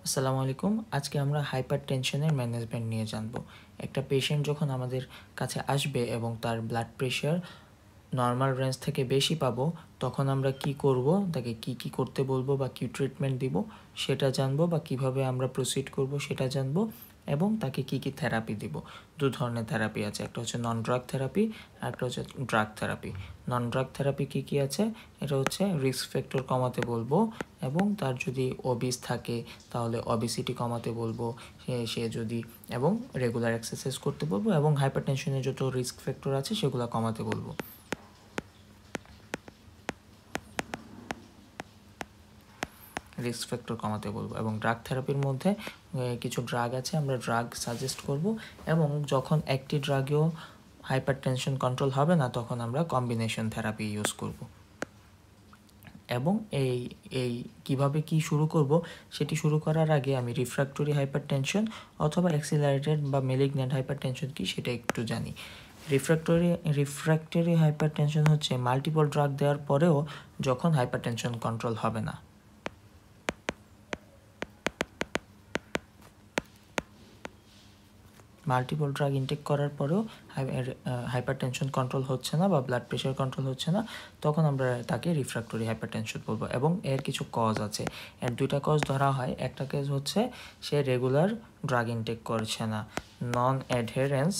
আসসালামু আলাইকুম। আজকে আমরা হাইপারটেনশনের ম্যানেজমেন্ট নিয়ে জানব। একটা পেশেন্ট যখন আমাদের কাছে আসবে এবং তার ব্লাড প্রেশার নর্মাল রেঞ্জ থেকে বেশি পাবো, তখন আমরা কি করব, তাকে কি কি করতে বলবো বা কি ট্রিটমেন্ট দিব সেটা জানবো, বা কিভাবে আমরা প্রসিড করব সেটা জানবো, এবং তাকে কি কি থেরাপি দিব। দু ধরনের থেরাপি আছে, একটা হচ্ছে নন ড্রাগ থেরাপি আর একটা হচ্ছে ড্রাগ থেরাপি। নন ড্রাগ থেরাপি কী কী আছে? এটা হচ্ছে রিস্ক ফ্যাক্টর কমাতে বলবো, এবং তার যদি অবিস থাকে তাহলে অবিসিটি কমাতে বলবো, সে যদি, এবং রেগুলার এক্সারসাইজ করতে বলবো, এবং হাইপারটেনশনের যত রিস্ক ফ্যাক্টর আছে সেগুলো কমাতে বলবো। রিস্ক ফ্যাক্টর কমাতে বলবো। এবং ড্রাগ থেরাপির মধ্যে কিছু ড্রাগ আছে, আমরা ড্রাগ সাজেস্ট করব, এবং যখন একটি ড্রাগেও হাইপারটেনশন কন্ট্রোল হবে না তখন আমরা কম্বিনেশন থেরাপি ইউজ করব। এবং এই কিভাবে কি শুরু করব সেটি শুরু করার আগে আমি রিফ্র্যাক্টরি হাইপারটেনশন অথবা অ্যাক্সিলারেটেড বা মেলিগন্যান্ট হাইপারটেনশন কি সেটা একটু জানি। রিফ্র্যাক্টরি হাইপারটেনশন হচ্ছে মাল্টিপল ড্রাগ দেওয়ার পরেও যখন হাইপারটেনশন কন্ট্রোল হবে না। মাল্টিপল ড্রাগ ইনটেক করার পরেও হাইপারটেনশন কন্ট্রোল হচ্ছে না বা ব্লাড প্রেশার কন্ট্রোল হচ্ছে না, তখন আমরা তাকে রিফ্র্যাক্টরি হাইপারটেনশন বলবো। এবং এর কিছু কজ আছে, এর দুইটা কজ ধরা হয়। একটা কেস হচ্ছে সে রেগুলার ড্রাগ ইনটেক করছে না, নন অ্যাডহেরেন্স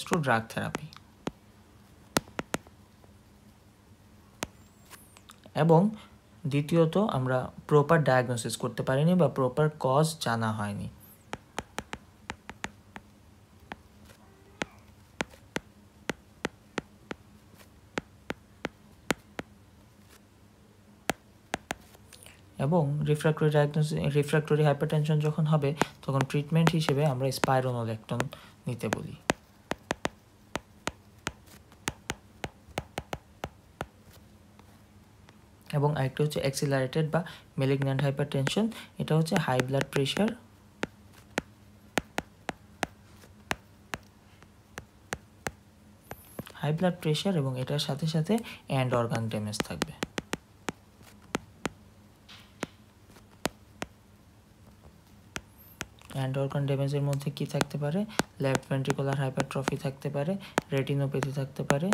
টু ড্রাগ থেরাপি। এবং দ্বিতীয়ত আমরা প্রপার ডায়াগনোসিস করতে পারিনি বা প্রপার কজ জানা হয়নি। এবং রিফ্র্যাক্টরি হাইপারটেনশন যখন হবে তখন ট্রিটমেন্ট হিসেবে আমরা স্পাইরোনোলেকটন নিতে বলি। এবং আরেকটা হচ্ছে অ্যাক্সিলারেটেড বা মেলিগন্যান্ট হাইপারটেনশন। এটা হচ্ছে হাই ব্লাড প্রেশার এবং এটার সাথে সাথে এন্ড অর্গান ড্যামেজ থাকবে। এন্ড অর্গান ড্যামেজের মধ্যে কি থাকতে পারে? লেফট ভেন্ট্রিকুলার হাইপারট্রফি থাকতে পারে, রেটিনোপ্যাথি থাকতে পারে,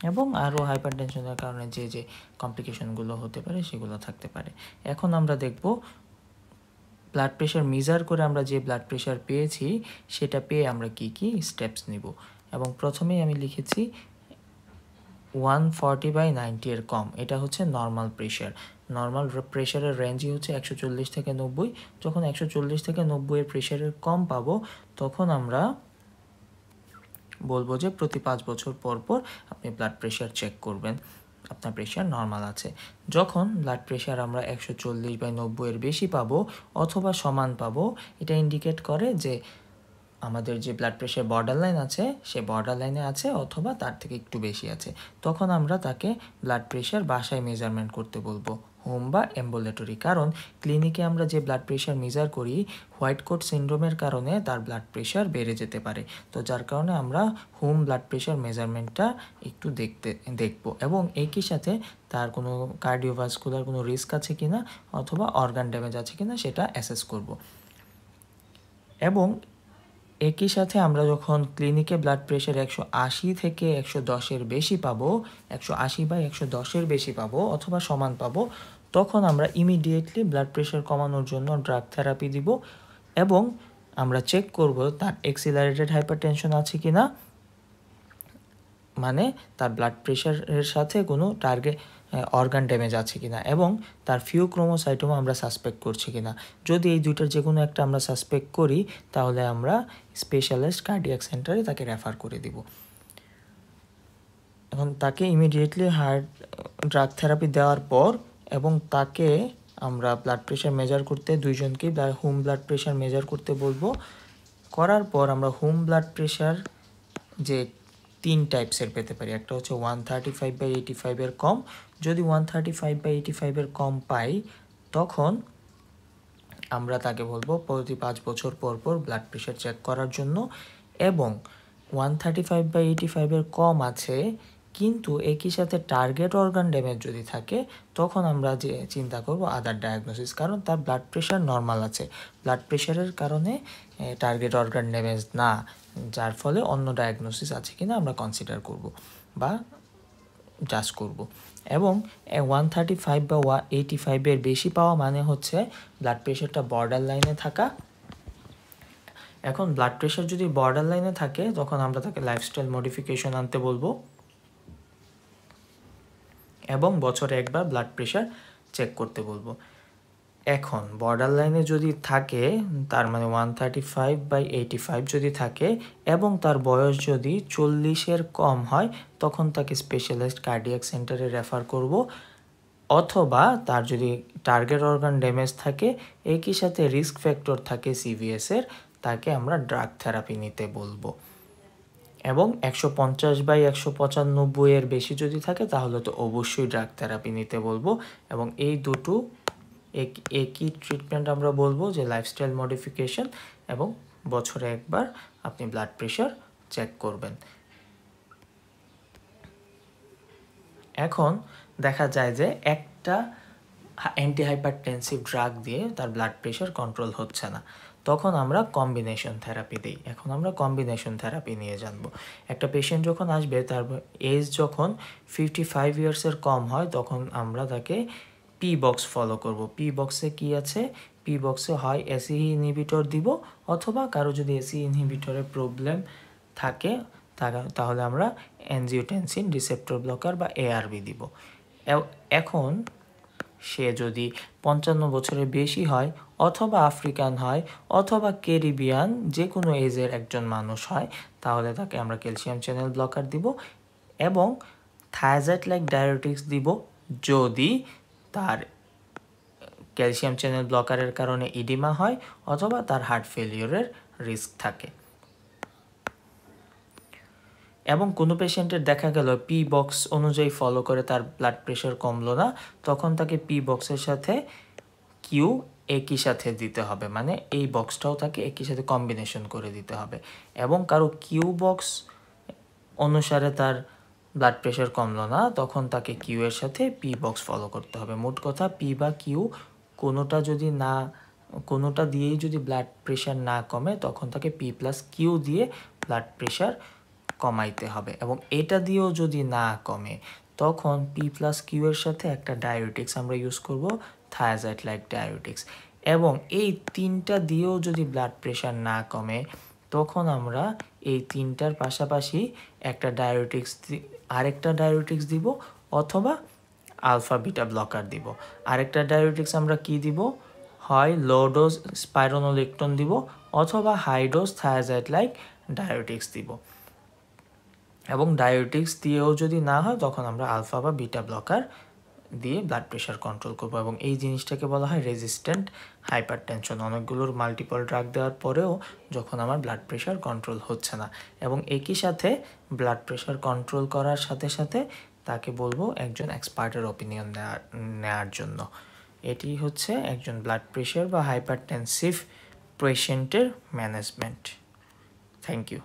এবং আরও হাইপারটেনশনের কারণে যে যে কমপ্লিকেশনগুলো হতে পারে সেগুলো থাকতে পারে। এখন আমরা দেখব ব্লাড প্রেশার মেজার করে আমরা যে ব্লাড প্রেশার পেয়েছি সেটা পেয়ে আমরা কি কি স্টেপস নিব। এবং প্রথমেই আমি লিখেছি 140/90 এর কম, এটা হচ্ছে নর্মাল প্রেশার। নর্মাল প্রেশারের রেঞ্জই হচ্ছে 140 থেকে 90। যখন 140 থেকে 90 এর প্রেশারের কম পাবো তখন আমরা বলবো যে প্রতি 5 বছর পর পর আপনি ব্লাড প্রেশার চেক করবেন, আপনার প্রেশার নর্মাল আছে। যখন ব্লাড প্রেশার আমরা 140/90 এর বেশি পাবো অথবা সমান পাবো, এটা ইন্ডিকেট করে যে আমাদের যে ব্লাড প্রেশার বর্ডার লাইন আছে সে বর্ডার লাইনে আছে অথবা তার থেকে একটু বেশি আছে। তখন আমরা তাকে ব্লাড প্রেশার বাসায় মেজারমেন্ট করতে বলবো, হোম বা অ্যাম্বুলেটরি। কারণ ক্লিনিকে আমরা যে ব্লাড প্রেশার মেজার করি, হোয়াইট কোট সিনড্রোমের কারণে তার ব্লাড প্রেশার বেড়ে যেতে পারে। তো যার কারণে আমরা হোম ব্লাড প্রেশার মেজারমেন্টটা একটু দেখব, এবং একই সাথে তার কোনো কার্ডিওভাস্কুলার কোনো রিস্ক আছে কিনা অথবা অর্গান ড্যামেজ আছে কিনা সেটা অ্যাসেস করব। এবং একই সাথে আমরা যখন ক্লিনিকে ব্লাড প্রেশার 180 থেকে 110 বেশি পাবো, 180/110 বেশি পাবো অথবা সমান পাবো, তখন আমরা ইমিডিয়েটলি ব্লাড প্রেশার কমানোর জন্য ড্রাগ থেরাপি দিব। এবং আমরা চেক করব তার অ্যাক্সিলারেটেড হাইপারটেনশন আছে কিনা, মানে তার ব্লাড প্রেশারের সাথে কোনো অর্গান ড্যামেজ আছে কিনা, এবং তার ফিউক্রোমোসাইটোমা আমরা সাসপেক্ট করছি কিনা। যদি এই দুইটার যে কোনো একটা আমরা সাসপেক্ট করি তাহলে আমরা স্পেশালিস্ট কার্ডিয়াক সেন্টারে তাকে রেফার করে দিব। এখন তাকে ইমিডিয়েটলি ড্রাগ থেরাপি দেওয়ার পর এবং তাকে আমরা ব্লাড প্রেশার মেজার করতে, দুইজনকেই হোম ব্লাড প্রেশার মেজার করতে বলবো। করার পর আমরা হোম ব্লাড প্রেশার যে 3 টাইপসের পেতে পারি। একটা হচ্ছে 135/85 এর কম। যদি 135/85 এর কম পাই তখন আমরা তাকে বলবো প্রতি 5 বছর পর পর ব্লাড প্রেশার চেক করার জন্য। এবং 135/85 এর কম আছে, কিন্তু একই সাথে টার্গেট অর্গান ড্যামেজ যদি থাকে, তখন আমরা যে চিন্তা করব আদার ডায়াগনোসিস, কারণ তার ব্লাড প্রেশার নর্মাল আছে, ব্লাড প্রেশারের কারণে টার্গেট অর্গান ড্যামেজ না, যার ফলে অন্য ডায়াগনোসিস আছে কিনা আমরা কনসিডার করব বা জাজ করব। এবং 135/85 বেশি পাওয়া মানে হচ্ছে ব্লাড প্রেশারটা বর্ডার লাইনে থাকা। এখন ব্লাড প্রেশার যদি বর্ডার লাইনে থাকে, তখন আমরা তাকে লাইফস্টাইল মডিফিকেশন আনতে বলবো এবং বছরে একবার ব্লাড প্রেশার চেক করতে বলবো। এখন বর্ডার লাইনে যদি থাকে, তার মানে 135/85 যদি থাকে এবং তার বয়স যদি 40-এর কম হয়, তখন তাকে স্পেশালিস্ট কার্ডিয়াক সেন্টারে রেফার করব। অথবা তার যদি টার্গেট অর্গান ড্যামেজ থাকে, একই সাথে রিস্ক ফ্যাক্টর থাকে সিভিএসের, তাকে আমরা ড্রাগ থেরাপি নিতে বলবো। এবং 150/195 এর বেশি যদি থাকে, তাহলে তো অবশ্যই ড্রাগ থেরাপি নিতে বলবো। এবং এই দুটো একই ট্রিটমেন্ট আমরা বলবো যে লাইফস্টাইল মডিফিকেশন এবং বছরে একবার আপনি ব্লাড প্রেশার চেক করবেন। এখন দেখা যায় যে একটা অ্যান্টিহাইপারটেনসিভ ড্রাগ দিয়ে তার ব্লাড প্রেশার কন্ট্রোল হচ্ছে না, তখন আমরা কম্বিনেশন থেরাপি দিই। এখন আমরা কম্বিনেশন থেরাপি নিয়ে জানবো। একটা পেশেন্ট যখন আসবে, তার এজ যখন 55 ইয়ার্সের কম হয়, তখন আমরা তাকে পি বক্স ফলো করব। পি বক্সে কি আছে? পি বক্সে হয় এসি ইনহিবিটর দিব, অথবা কারো যদি এসি ইনহিবিটরের প্রবলেম থাকে তাহলে আমরা অ্যানজিওটেনসিন রিসেপ্টর ব্লকার বা এআরবি দিব। এখন সে যদি 55 বছরের বেশি হয়, অথবা আফ্রিকান হয়, অথবা ক্যারিবিয়ান যে কোনো এজের একজন মানুষ হয়, তাহলে তাকে আমরা ক্যালসিয়াম চ্যানেল ব্লকার দিব এবং থায়াজাইড লাইক ডায়াবেটিক্স দিব যদি তার ক্যালসিয়াম চ্যানেল ব্লকারের কারণে ইডিমা হয় অথবা তার হার্ট ফেলিওরের রিস্ক থাকে। এবং কোনো পেশেন্টের দেখা গেল পি বক্স অনুযায়ী ফলো করে তার ব্লাড প্রেশার কমলো না, তখন তাকে পি বক্সের সাথে কিউ একই সাথে দিতে হবে, মানে এই বক্সটাও তাকে একই সাথে কম্বিনেশন করে দিতে হবে। এবং কারো কিউ বক্স অনুসারে তার ব্লাড প্রেশার কমলো না, তখন তাকে কিউ এর সাথে পি বক্স ফলো করতে হবে। মোট কথা, পি বা কিউ কোনোটা দিয়েই যদি ব্লাড প্রেশার না কমে, তখন তাকে পি প্লাস কিউ দিয়ে ব্লাড প্রেশার কমাইতে হবে। এবং এটা দিয়েও যদি না কমে, তখন পি প্লাস কিউ এর সাথে একটা ডায়াবেটিক্স আমরা ইউজ করব, থায়াজাইড লাইক ডায়াবেটিক্স। এবং এই তিনটা দিয়েও যদি ব্লাড প্রেশার না কমে, তখন আমরা এই তিনটার পাশাপাশি আরেকটা ডায়াবেটিক্স দিব, অথবা আলফা বিটা ব্লকার দিব। আরেকটা ডায়াবেটিক্স আমরা কি দিব? হয় লো ডোজ স্পাইরোনোলেকটন দিব, অথবা high dose thiazide like diabetics দিব। এবং ডায়াবেটিক্স দিয়েও যদি না হয়, তখন আমরা আলফা বা বিটা ব্লকার দিয়ে ব্লাড প্রেশার কন্ট্রোল করব। এবং এই জিনিসটাকে বলা হয় রেজিস্ট্যান্ট হাইপারটেনশন। অনেকগুলোর মাল্টিপল ড্রাগ দেওয়ার পরেও যখন আমার ব্লাড প্রেশার কন্ট্রোল হচ্ছে না। এবং একই সাথে ব্লাড প্রেশার কন্ট্রোল করার সাথে সাথে তাকে বলবো একজন এক্সপার্টের ওপিনিয়ন নেওয়ার জন্য। এটি হচ্ছে একজন ব্লাড প্রেশার বা হাইপারটেনসিভ পেশেন্টের ম্যানেজমেন্ট। Thank you.